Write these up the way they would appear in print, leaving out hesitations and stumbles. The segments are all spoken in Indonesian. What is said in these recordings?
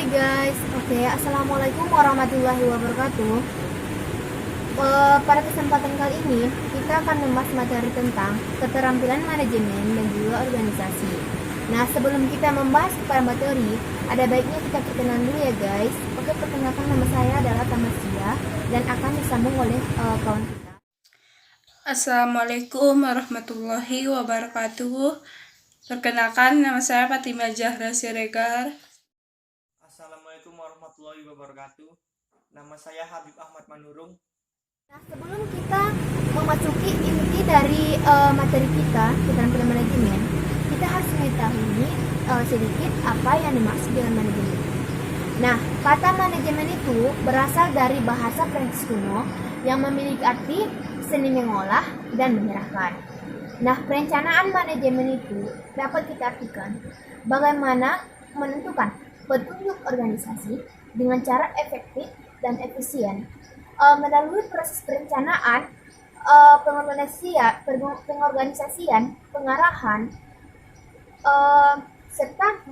Guys, oke, assalamualaikum warahmatullahi wabarakatuh. Pada kesempatan kali ini kita akan membahas materi tentang keterampilan manajemen dan juga organisasi. Nah, sebelum kita membahas kepada materi, ada baiknya kita perkenalan dulu ya guys. Oke, perkenalkan, nama saya adalah Tamasia dan akan disambung oleh kawan kita. Assalamualaikum warahmatullahi wabarakatuh. Perkenalkan, nama saya Fatimah Zahra Siregar. Assalamualaikum warahmatullahi wabarakatuh. Nama saya Habib Ahmad Manurung. Nah, sebelum kita memasuki inti dari materi kita, keterampilan manajemen, kita harus mengetahui sedikit apa yang dimaksud dengan manajemen. Nah, kata manajemen itu berasal dari bahasa Prancis kuno yang memiliki arti seni mengolah dan menyerahkan. Nah, perencanaan manajemen itu dapat kita artikan bagaimana menentukan petunjuk organisasi dengan cara efektif dan efisien melalui proses perencanaan, pengorganisasian, pengarahan, serta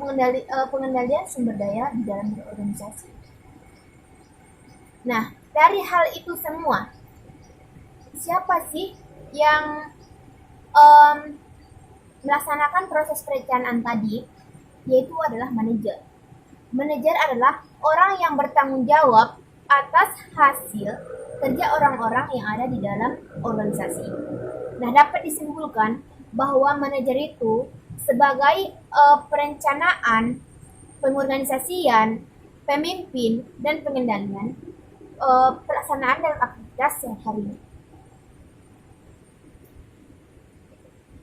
pengendalian sumber daya di dalam organisasi. Nah, dari hal itu semua, siapa sih yang melaksanakan proses perencanaan tadi? Yaitu adalah manajer. Manajer adalah orang yang bertanggung jawab atas hasil kerja orang-orang yang ada di dalam organisasi. Nah, dapat disimpulkan bahwa manajer itu sebagai perencanaan, pengorganisasian, pemimpin, dan pengendalian pelaksanaan dalam aktivitas sehari-hari.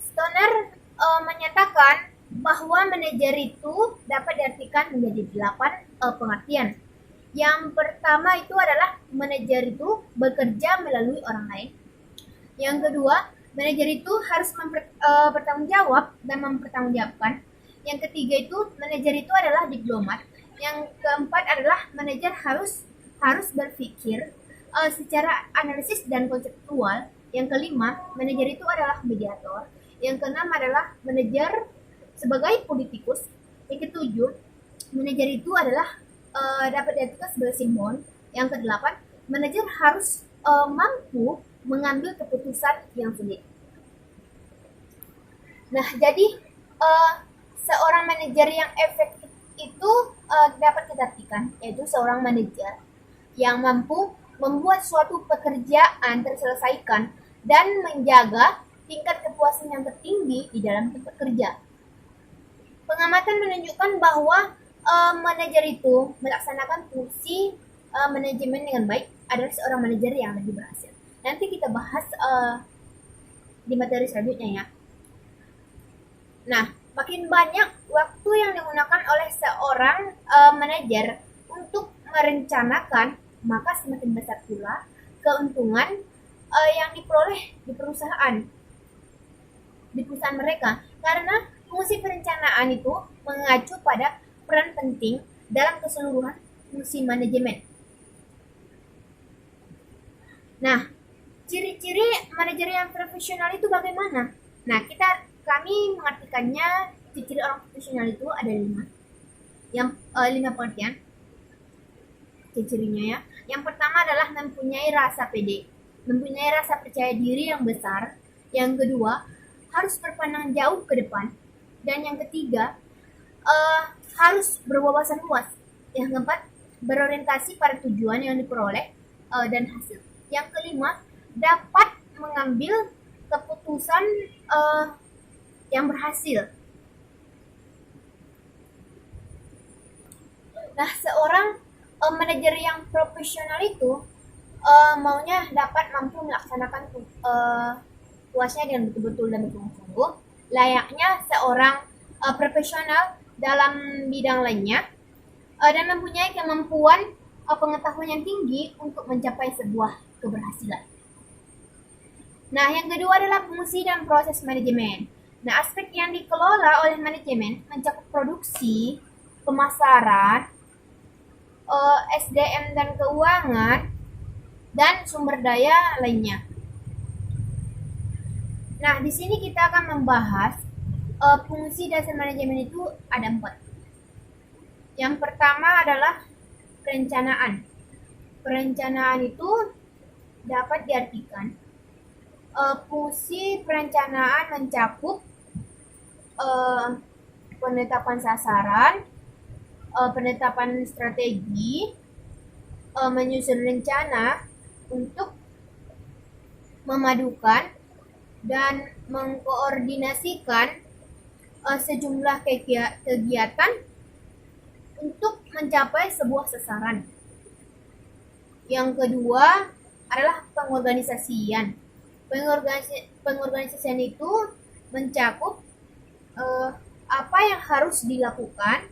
Stoner menyatakan bahwa manajer itu dapat diartikan menjadi 8 pengertian. Yang pertama itu adalah manajer itu bekerja melalui orang lain. Yang kedua, manajer itu harus bertanggung jawab dan mempertanggungjawabkan. Yang ketiga itu manajer itu adalah diplomat. Yang keempat adalah manajer harus berpikir secara analisis dan konseptual. Yang kelima, manajer itu adalah mediator. Yang keenam adalah manajer sebagai politikus. Yang ketujuh, manajer itu adalah dapat diartikan sebagai simbol. Yang kedelapan, manajer harus mampu mengambil keputusan yang sulit. Nah, jadi seorang manajer yang efektif itu dapat kita artikan, yaitu seorang manajer yang mampu membuat suatu pekerjaan terselesaikan dan menjaga tingkat kepuasan yang tertinggi di dalam tempat kerja. Pengamatan menunjukkan bahwa manajer itu melaksanakan fungsi manajemen dengan baik adalah seorang manajer yang lebih berhasil. Nanti kita bahas di materi selanjutnya ya. Nah, makin banyak waktu yang digunakan oleh seorang manajer untuk merencanakan, maka semakin besar pula keuntungan yang diperoleh di perusahaan mereka, karena fungsi perencanaan itu mengacu pada peran penting dalam keseluruhan fungsi manajemen. Nah, ciri-ciri manajer yang profesional itu bagaimana? Nah, kami mengartikannya, ciri-ciri orang profesional itu ada 5. 5 pengertian ciri-cirinya ya. Yang pertama adalah mempunyai rasa pede, mempunyai rasa percaya diri yang besar. Yang kedua, harus berpandang jauh ke depan. Dan yang ketiga, harus berwawasan luas. Yang keempat, berorientasi pada tujuan yang diperoleh dan hasil. Yang kelima, dapat mengambil keputusan yang berhasil. Nah, seorang manajer yang profesional itu maunya dapat mampu melaksanakan tugasnya dengan betul-betul dan bersungguh-sungguh, layaknya seorang profesional dalam bidang lainnya, dan mempunyai kemampuan pengetahuan yang tinggi untuk mencapai sebuah keberhasilan. Nah, yang kedua adalah fungsi dan proses manajemen. Nah, aspek yang dikelola oleh manajemen mencakup produksi, pemasaran, SDM dan keuangan, dan sumber daya lainnya. Nah, di sini kita akan membahas fungsi dasar manajemen itu ada 4. Yang pertama adalah perencanaan. Perencanaan itu dapat diartikan fungsi perencanaan mencakup penetapan sasaran, penetapan strategi, menyusun rencana untuk memadukan dan mengkoordinasikan sejumlah kegiatan untuk mencapai sebuah sasaran. Yang kedua adalah pengorganisasian. Pengorganisasian itu mencakup apa yang harus dilakukan,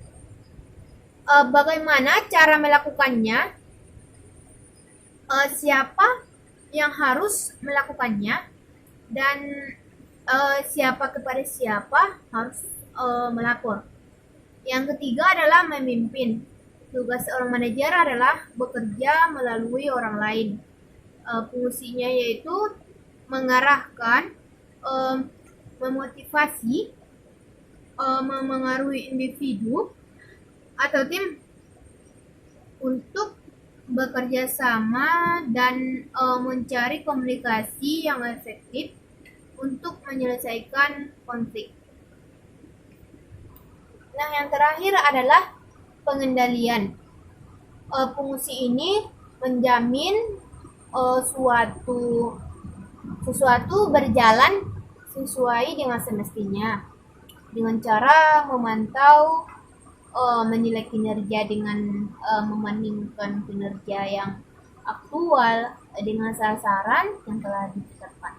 bagaimana cara melakukannya, siapa yang harus melakukannya, dan siapa kepada siapa harus melapor. Yang ketiga adalah memimpin. Tugas seorang manajer adalah bekerja melalui orang lain. Fungsinya yaitu mengarahkan, memotivasi, memengaruhi individu atau tim untuk bekerja sama dan mencari komunikasi yang efektif untuk menyelesaikan konflik. Nah, yang terakhir adalah pengendalian. Fungsi ini menjamin sesuatu berjalan sesuai dengan semestinya dengan cara memantau, menilai kinerja dengan membandingkan kinerja yang aktual dengan sasaran yang telah ditetapkan.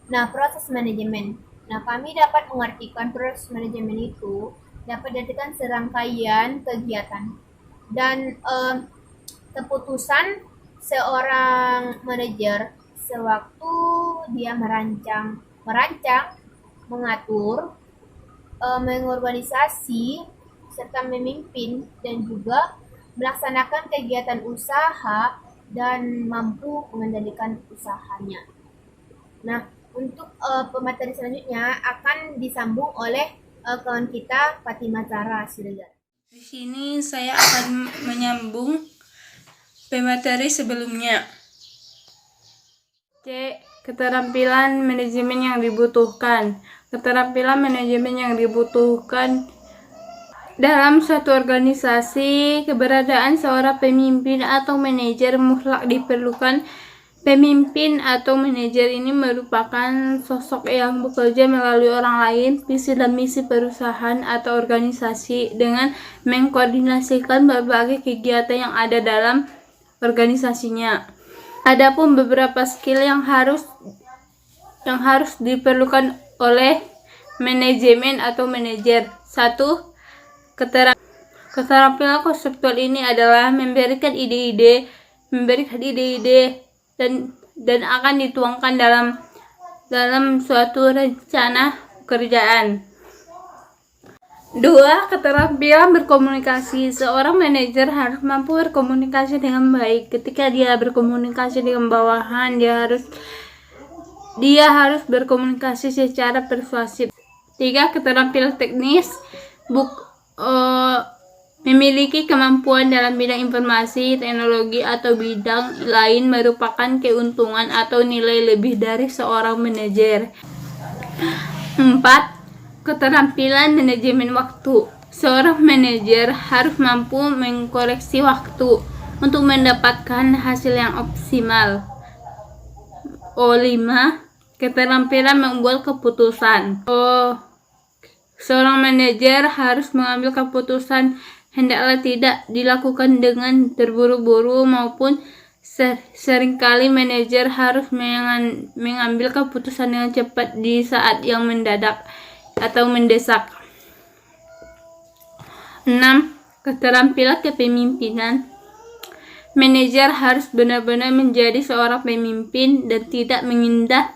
Nah, proses manajemen. Nah, kami dapat mengartikan proses manajemen itu dapat diartikan serangkaian kegiatan dan keputusan seorang manajer sewaktu dia merancang, mengatur, mengorganisasi, serta memimpin dan juga melaksanakan kegiatan usaha dan mampu mengendalikan usahanya. Nah, untuk pemateri selanjutnya akan disambung oleh kawan kita Fatimah Zahra Siregar. Di sini saya akan menyambung pemateri sebelumnya. C. Keterampilan manajemen yang dibutuhkan. Keterampilan manajemen yang dibutuhkan dalam suatu organisasi, keberadaan seorang pemimpin atau manajer mutlak diperlukan. Pemimpin atau manajer ini merupakan sosok yang bekerja melalui orang lain, visi dan misi perusahaan atau organisasi dengan mengkoordinasikan berbagai kegiatan yang ada dalam organisasinya. Adapun beberapa skill yang harus diperlukan oleh manajemen atau manajer. 1. Keterampilan konseptual ini adalah memberikan ide-ide dan akan dituangkan dalam suatu rencana pekerjaan. 2. Keterampilan berkomunikasi. Seorang manajer harus mampu berkomunikasi dengan baik. Ketika dia berkomunikasi dengan bawahan, dia harus berkomunikasi secara persuasif. 3. Keterampilan teknis. Memiliki kemampuan dalam bidang informasi, teknologi, atau bidang lain merupakan keuntungan atau nilai lebih dari seorang manajer. 4. Keterampilan manajemen waktu. Seorang manajer harus mampu mengkoreksi waktu untuk mendapatkan hasil yang optimal. 5. Keterampilan membuat keputusan. Seorang manajer harus mengambil keputusan hendaklah tidak dilakukan dengan terburu-buru maupun seringkali manajer harus mengambil keputusan dengan cepat di saat yang mendadak atau mendesak. 6. Keterampilan kepemimpinan. Manajer harus benar-benar menjadi seorang pemimpin dan tidak mengindah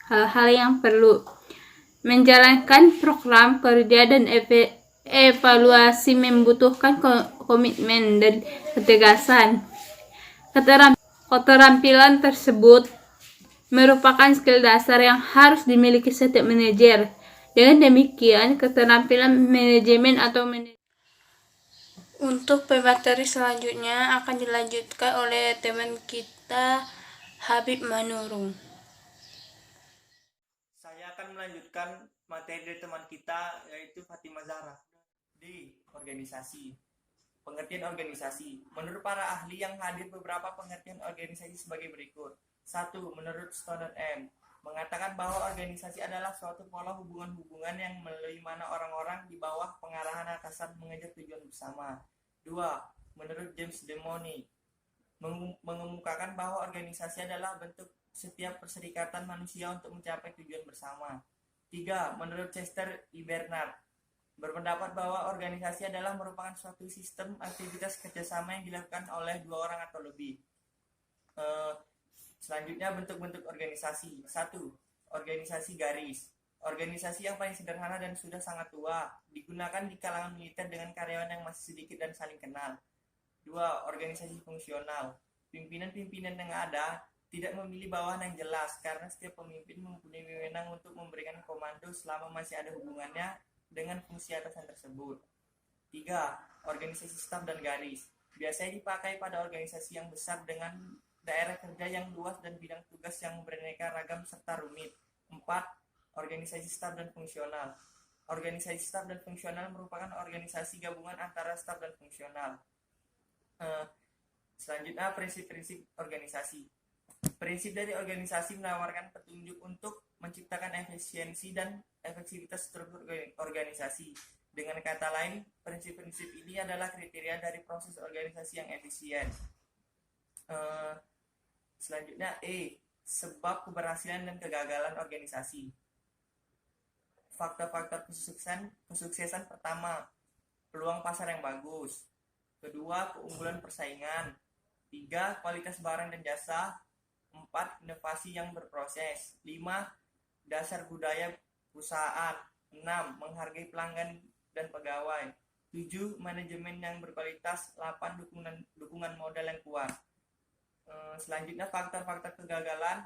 hal-hal yang perlu. Menjalankan program kerja dan evaluasi membutuhkan komitmen dan ketegasan. Keterampilan tersebut merupakan skill dasar yang harus dimiliki setiap manajer. Dengan demikian, keterampilan manajemen atau Untuk pemateri selanjutnya akan dilanjutkan oleh teman kita Habib Manurung. Saya akan melanjutkan materi dari teman kita yaitu Fatimah Zahra. D. Organisasi. Pengertian organisasi. Menurut para ahli yang hadir, beberapa pengertian organisasi sebagai berikut. 1. Menurut Stoner M. Mengatakan bahwa organisasi adalah suatu pola hubungan-hubungan yang melalui mana orang-orang di bawah pengarahan atasan mengejar tujuan bersama. 2. Menurut James Demoni, mengemukakan bahwa organisasi adalah bentuk setiap perserikatan manusia untuk mencapai tujuan bersama. 3. Menurut Chester E. Bernard, berpendapat bahwa organisasi adalah merupakan suatu sistem aktivitas kerjasama yang dilakukan oleh dua orang atau lebih. Selanjutnya bentuk-bentuk organisasi. 1. Organisasi garis. Organisasi yang paling sederhana dan sudah sangat tua, digunakan di kalangan militer dengan karyawan yang masih sedikit dan saling kenal. 2. Organisasi fungsional. Pimpinan-pimpinan yang ada tidak memilih bawahan yang jelas karena setiap pemimpin mempunyai wewenang untuk memberikan komando selama masih ada hubungannya dengan fungsi atasan tersebut. 3. Organisasi staf dan garis. Biasanya dipakai pada organisasi yang besar dengan daerah kerja yang luas dan bidang tugas yang beraneka ragam serta rumit. 4. Organisasi staf dan fungsional. Organisasi staf dan fungsional merupakan organisasi gabungan antara staf dan fungsional. Selanjutnya prinsip-prinsip organisasi. Prinsip dari organisasi menawarkan petunjuk untuk menciptakan efisiensi dan efektivitas struktur organisasi. Dengan kata lain, prinsip-prinsip ini adalah kriteria dari proses organisasi yang efisien. Selanjutnya sebab keberhasilan dan kegagalan organisasi. Faktor-faktor kesuksesan pertama, peluang pasar yang bagus. Kedua, keunggulan persaingan. 3. Kualitas barang dan jasa. 4. Inovasi yang berproses. 5. Dasar budaya perusahaan. 6. Menghargai pelanggan dan pegawai. 7. Manajemen yang berkualitas. 8. Dukungan modal yang kuat. Selanjutnya faktor-faktor kegagalan.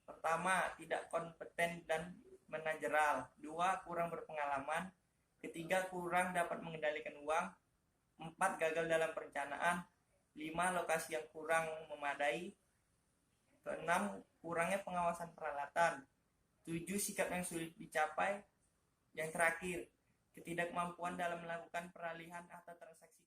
Pertama, tidak kompeten dan manajerial. 2. Kurang berpengalaman. 3. Kurang dapat mengendalikan uang. 4. Gagal dalam perencanaan. 5. Lokasi yang kurang memadai. 6. Kurangnya pengawasan peralatan. 7. Sikap yang sulit dicapai. Yang terakhir, ketidakmampuan dalam melakukan peralihan atau transaksi